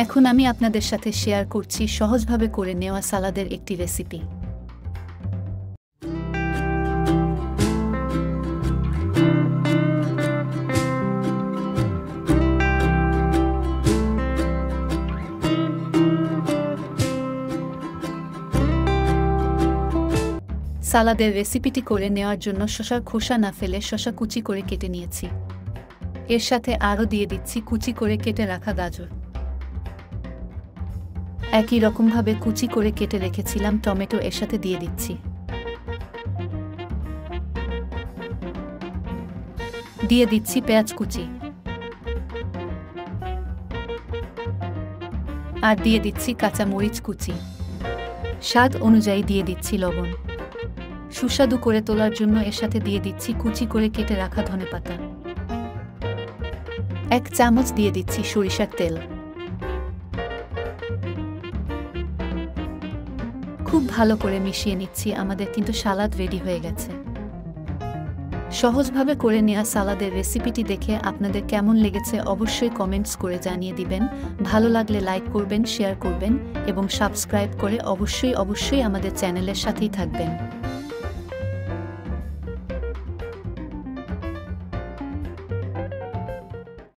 এখন আমি আপনাদের সাথে শেয়ার করছি সহজভাবে করে নেওয়া সালাদের একটি রেসিপি। সালাদের রেসিপিটি করে নেওয়ার জন্য শসার খোসা না ফেলে শসা কুচি করে কেটে নিয়েছি। এর সাথে আরও দিয়ে দিচ্ছি কুচি করে কেটে রাখা গাজর। একই রকমভাবে কুচি করে কেটে রেখেছিলাম টমেটো এর সাথে দিয়ে দিচ্ছি। দিয়ে দিচ্ছি পেঁয়াজ কুচি আর দিয়ে দিচ্ছি কাঁচা মরিচ কুচি। স্বাদ অনুযায়ী দিয়ে দিচ্ছি লবণ। সুস্বাদু করে তোলার জন্য এর সাথে দিয়ে দিচ্ছি কুচি করে কেটে রাখা ধনেপাতা। 1 চামচ দিয়ে দিচ্ছি সরিষার তেল। খুব ভালো করে মিশিয়ে নিচ্ছি। আমাদের কিন্তু সালাদ রেডি হয়ে গেছে। সহজভাবে করে নেওয়া সালাদের রেসিপিটি দেখে আপনাদের কেমন লেগেছে অবশ্যই কমেন্টস করে জানিয়ে দিবেন। ভালো লাগলে লাইক করবেন, শেয়ার করবেন এবং সাবস্ক্রাইব করে অবশ্যই আমাদের চ্যানেলের সাথেই থাকবেন।